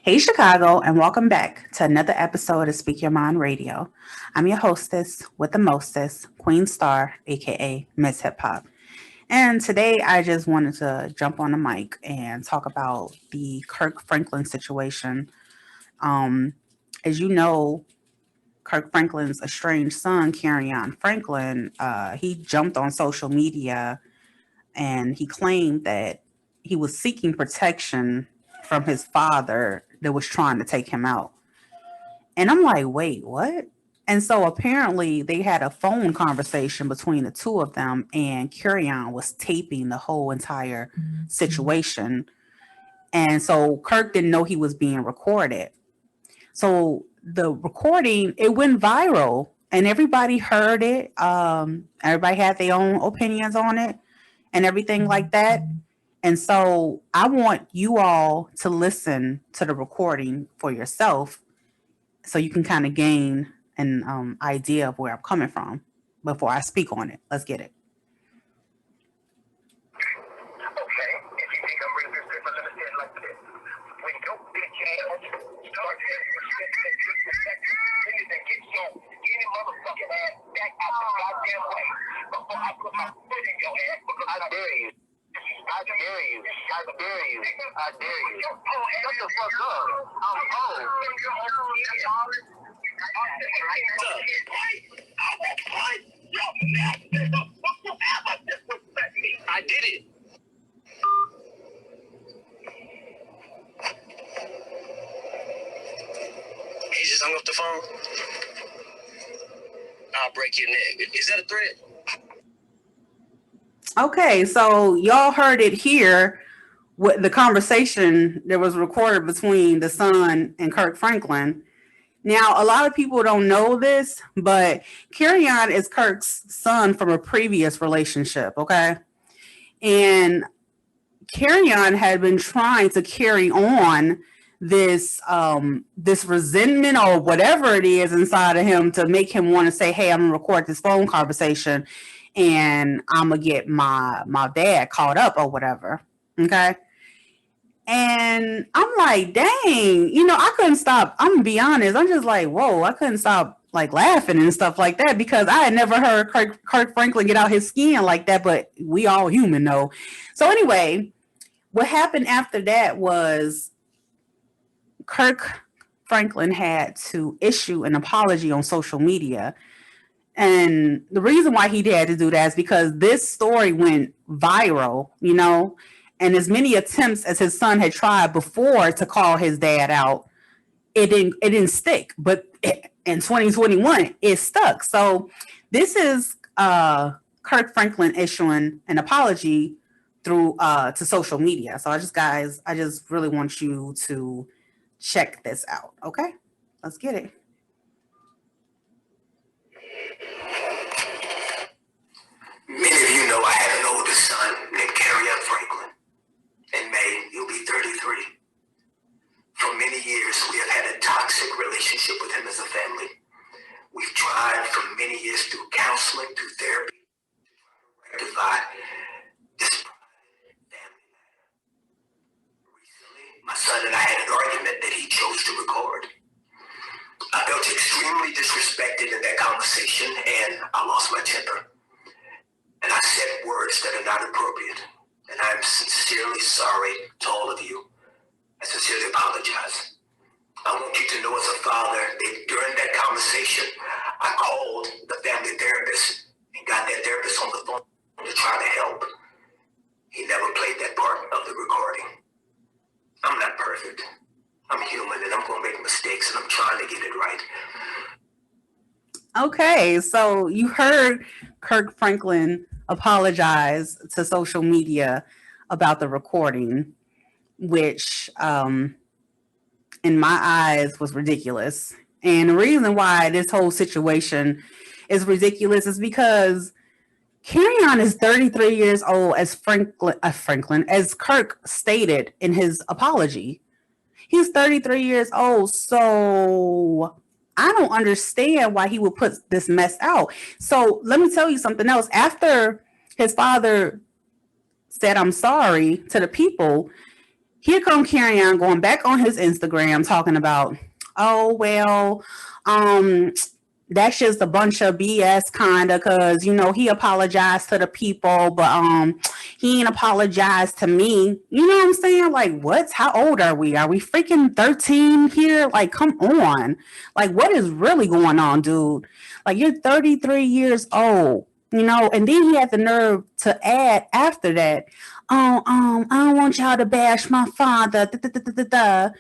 Hey, Chicago, and welcome back to another episode of Speak Your Mind Radio. I'm your hostess with the mostest, Queen Star, aka Miss Hip Hop. And today I just wanted to jump on the mic and talk about the Kirk Franklin situation. Um, as you know, Kirk Franklin's estranged son, Kerrion Franklin, he jumped on social media and he claimed that he was seeking protection from his father that was trying to take him out. And I'm like, wait, what? And so apparently they had a phone conversation between the two of them, and Kerrion was taping the whole entire situation. And so Kirk didn't know he was being recorded. So the recording, it went viral and everybody heard it. Everybody had their own opinions on it and everything like that. And so I want you all to listen to the recording for yourself so you can kind of gain an idea of where I'm coming from before I speak on it. Let's get it. Okay, if you think I'm really different, let me say it like this. When your bitch ass start disrespecting anything, get your any motherfucking ass back out the goddamn way before I put my foot in your ass because I dare you. I dare you. I dare you. I dare you. Shut the fuck up. I'm old. I did it. He just hung up the phone. I'll break your neck. Is that a threat? Okay, so y'all heard it here. What the conversation that was recorded between the son and Kirk Franklin. Now, a lot of people don't know this, but Kerrion is Kirk's son from a previous relationship, okay? And Kerrion had been trying to carry on this resentment or whatever it is inside of him to make him want to say, hey, I'm gonna record this phone conversation and I'm gonna get my dad caught up or whatever. Okay. And I'm like, dang, I couldn't stop. I'm gonna be honest. I'm just like, whoa, I couldn't stop like laughing and stuff like that because I had never heard Kirk Franklin get out his skin like that, but we all human though. So anyway, what happened after that was Kirk Franklin had to issue an apology on social media. And the reason why he had to do that is because this story went viral, and as many attempts as his son had tried before to call his dad out, it didn't stick. But in 2021, it stuck. So this is Kirk Franklin issuing an apology through to social media. So I just really want you to check this out. Okay, let's get it. Many of you know I have an older son named Kerrion Franklin. In May, he'll be 33. For many years, we have had a toxic relationship with him as a family. We've tried for many years through counseling, through therapy, to rectify this family matter. Recently, my son and I had an argument that he chose to record. I felt extremely disrespected in that conversation, and I lost my temper. And I said words that are not appropriate. And I'm sincerely sorry to all of you. I sincerely apologize. I want you to know as a father that during that conversation, I called the family therapist and got that therapist on the phone to try to help. He never played that part of the recording. I'm not perfect. I'm human and I'm going to make mistakes and I'm trying to get it right. Okay, so you heard Kirk Franklin apologize to social media about the recording, which in my eyes was ridiculous. And the reason why this whole situation is ridiculous is because Kerrion is 33 years old, as as Kirk stated in his apology. He's 33 years old, so I don't understand why he would put this mess out. So let me tell you something else. After his father said, I'm sorry to the people, Here come Kerrion going back on his Instagram talking about, oh well, um, that's just a bunch of BS kinda cause you know he apologized to the people, but he ain't apologized to me. You know what I'm saying? Like what? How old are we? Are we freaking 13 here? Like, come on. Like, what is really going on, dude? Like you're 33 years old. You know, and then he had the nerve to add after that, oh, I don't want y'all to bash my father. Da, da, da, da, da, da.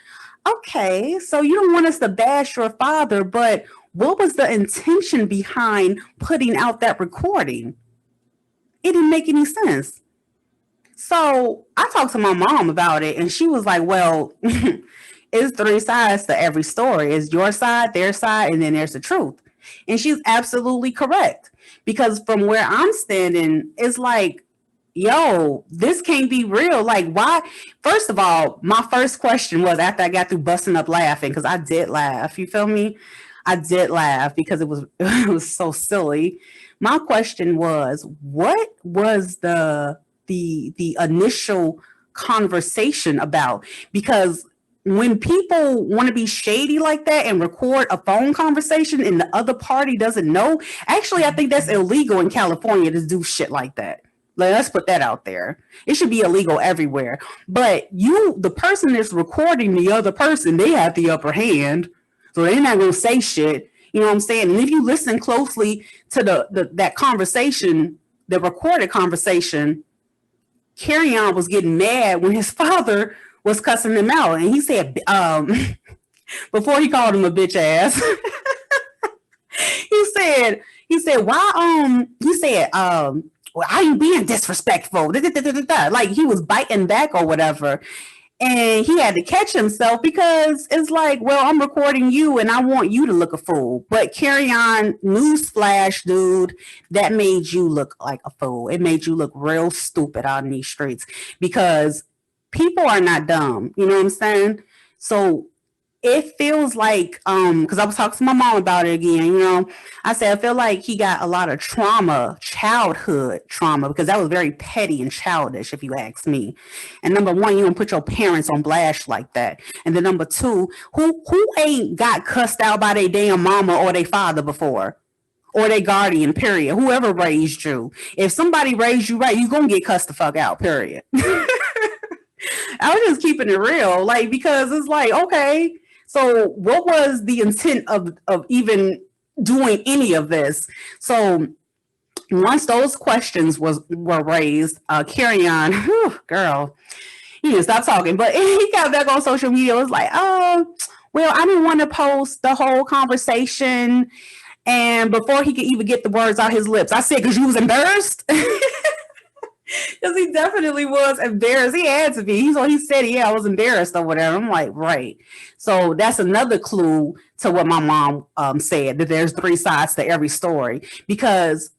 Okay, so you don't want us to bash your father, but what was the intention behind putting out that recording? It didn't make any sense. So I talked to my mom about it, and she was like, well, it's three sides to every story. It's your side, their side, and then there's the truth. And she's absolutely correct. Because from where I'm standing, it's like, yo, this can't be real. Like, why? First of all, my first question was after I got through busting up laughing, because I did laugh. You feel me? I did laugh because it was it was so silly. My question was, what was the initial conversation about? Because when people want to be shady like that and record a phone conversation and the other party doesn't know, actually, I think that's illegal in California to do shit like that. Like, let's put that out there. It should be illegal everywhere. But the person that's recording the other person, they have the upper hand. So they're not going to say shit. You know what I'm saying? And if you listen closely to that conversation, the recorded conversation, Kerrion was getting mad when his father was cussing him out. And he said, before he called him a bitch ass, he said, why, well, I ain't being disrespectful. Like he was biting back or whatever. And he had to catch himself because it's like, well, I'm recording you and I want you to look a fool. But Kerrion, newsflash, dude, that made you look like a fool. It made you look real stupid out in these streets because people are not dumb. You know what I'm saying? So it feels like, because I was talking to my mom about it again, you know, I said, I feel like he got a lot of trauma, childhood trauma, because that was very petty and childish, if you ask me. And number one, you don't put your parents on blast like that. And then number two, who ain't got cussed out by their damn mama or their father before? Or their guardian, period. Whoever raised you. If somebody raised you right, you're going to get cussed the fuck out, period. I was just keeping it real, like, because it's like, okay, so what was the intent of even doing any of this? So once those questions were raised, Kerrion, girl, he didn't stop talking, but he got back on social media. It was like, oh, well, I didn't want to post the whole conversation. And before he could even get the words out his lips, I said, because you was embarrassed. Because he definitely was embarrassed. He had to be. So he said, yeah, I was embarrassed or whatever. I'm like, right. So that's another clue to what my mom said, that there's three sides to every story. Because,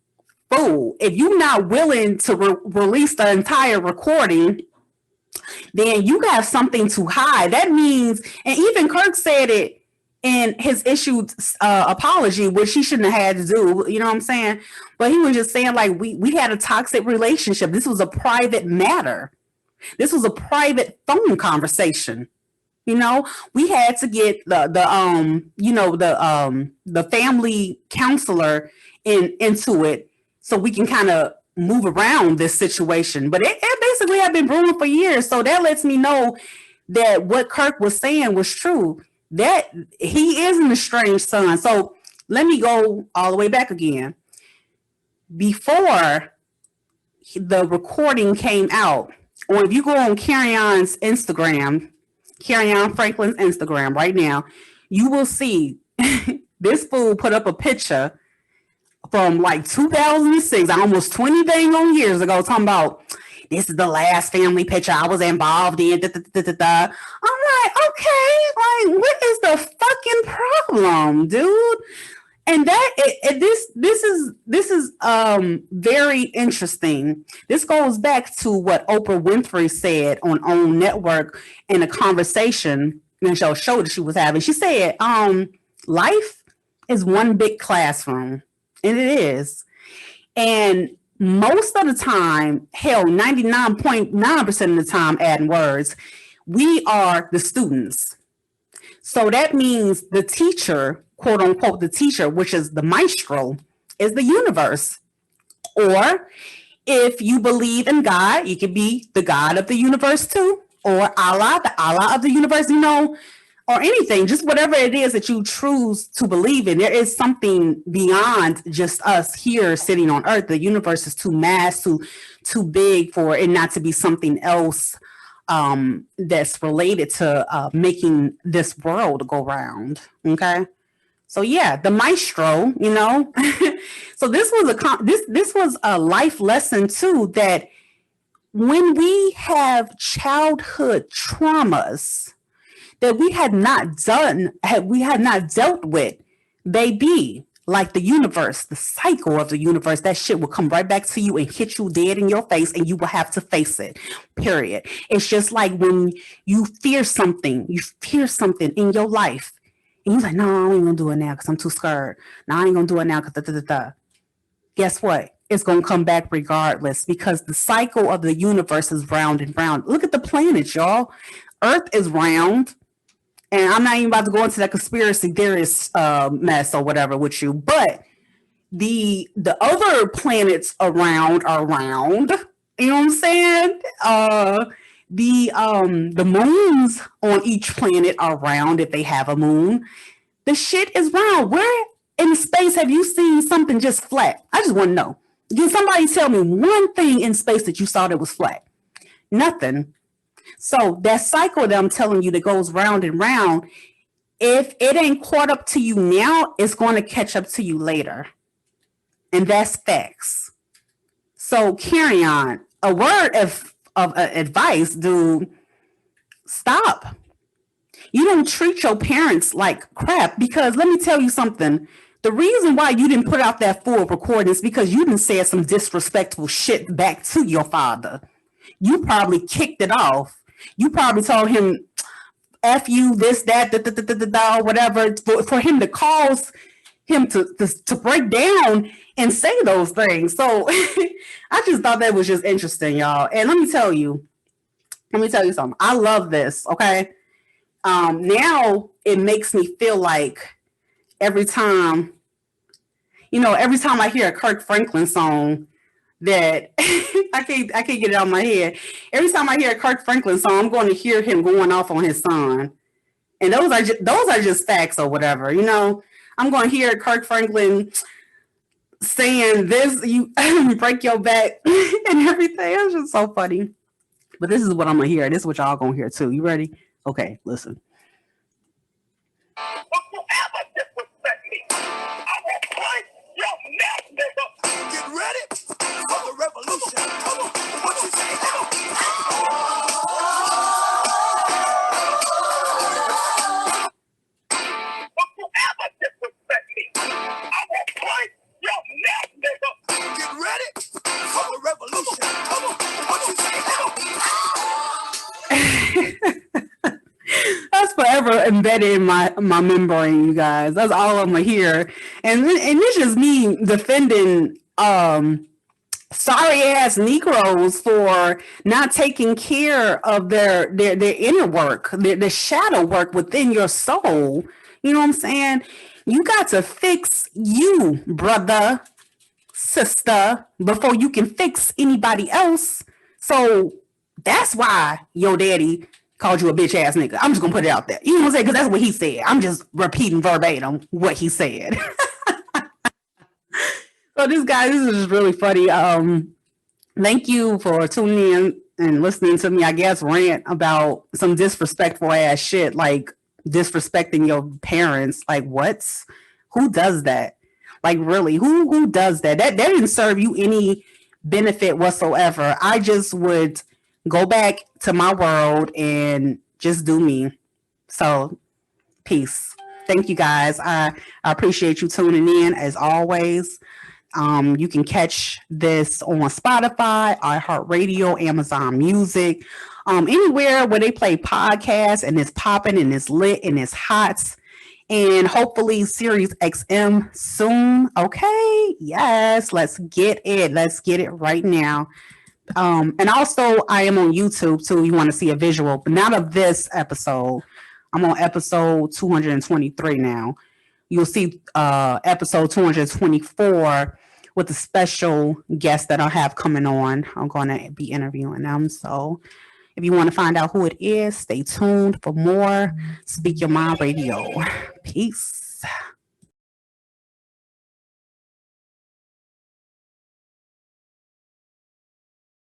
fool, if you're not willing to release the entire recording, then you got something to hide. That means, and even Kirk said it in his issued apology, which he shouldn't have had to do, you know what I'm saying? But he was just saying, like, we had a toxic relationship. This was a private matter. This was a private phone conversation. You know, we had to get the family counselor into it so we can kind of move around this situation. But it basically had been brewing for years. So that lets me know that what Kirk was saying was true, that he is an estranged son. So let me go all the way back again. Before the recording came out, or if you go on Kerrion's Instagram, Kerrion Franklin's Instagram right now, you will see this fool put up a picture from like 2006, almost 20 dang on years ago, talking about, this is the last family picture I was involved in. Da, da, da, da, da. I'm like, okay, like, what is the fucking problem, dude? And this is very interesting. This goes back to what Oprah Winfrey said on OWN Network in a conversation in a show that she was having. She said, life is one big classroom, and it is. And most of the time, hell, 99.9% of the time, adding words, We are the students. So that means the teacher, quote unquote, the teacher, which is the maestro, is the universe. Or if you believe in God, you could be the God of the universe too, or Allah, the Allah of the universe, or anything, just whatever it is that you choose to believe in. There is something beyond just us here sitting on earth. The universe is too vast, too big for it not to be something else that's related to making this world go round. Okay. So yeah, the maestro, so this was a life lesson too, that when we have childhood traumas that we had not dealt with, baby, like the universe, the cycle of the universe, that shit will come right back to you and hit you dead in your face, and you will have to face it, period. It's just like when you fear something in your life, and you're like, no, I ain't gonna do it now because I'm too scared. No, I ain't gonna do it now because Guess what? It's gonna come back regardless, because the cycle of the universe is round and round. Look at the planets, y'all. Earth is round. And I'm not even about to go into that conspiracy theorist mess or whatever with you, but the other planets around are round. You know what I'm saying? The moons on each planet are round if they have a moon. The shit is round. Where in space have you seen something just flat? I just want to know. Can somebody tell me one thing in space that you saw that was flat? Nothing. So that cycle that I'm telling you that goes round and round, if it ain't caught up to you now, it's going to catch up to you later. And that's facts. So Kerrion, a word of advice, dude, stop. You don't treat your parents like crap, because let me tell you something. The reason why you didn't put out that full recording is because you didn't say some disrespectful shit back to your father. You probably kicked it off. You probably told him, F you, this, that, whatever, for him to cause him to break down and say those things. So I just thought that was just interesting, y'all. And let me tell you something. I love this, okay? Now it makes me feel like every time I hear a Kirk Franklin song, that I can't get it out of my head. Every time I hear a Kirk Franklin song, I'm going to hear him going off on his son, and those are just facts or whatever. I'm going to hear Kirk Franklin saying this, you break your back and everything. It's just so funny. But this is what I'm gonna hear. This is what y'all gonna hear too. You ready? Okay, listen. Get ready for the revolution. What you say now? Whoever disrespect me, I will break your neck, nigga. Get ready for the revolution. What you say now? That's forever embedded in my membrane, you guys. That's all I'm gonna hear. And it's just me defending sorry ass Negroes for not taking care of their inner work, their shadow work within your soul. You know what I'm saying? You got to fix you, brother, sister, before you can fix anybody else. So that's why your daddy called you a bitch ass nigga. I'm just gonna put it out there. You know what I'm saying? Because that's what he said. I'm just repeating verbatim what he said. So this is just really funny. Thank you for tuning in and listening to me, I guess, rant about some disrespectful ass shit, like disrespecting your parents. Like, what? Who does that? Like, really, who does that? That didn't serve you any benefit whatsoever. I just would go back to my world and just do me. So, peace. Thank you guys. I appreciate you tuning in as always. You can catch this on Spotify, iHeartRadio, Amazon Music, anywhere where they play podcasts, and it's popping and it's lit and it's hot. And hopefully Sirius XM soon. Okay. Yes. Let's get it. Let's get it right now. And also I am on YouTube too. You want to see a visual, but not of this episode. I'm on episode 223 now. You'll see episode 224 with the special guest that I have coming on. I'm going to be interviewing them. So if you want to find out who it is, stay tuned for more Speak Your Mind Radio. Peace.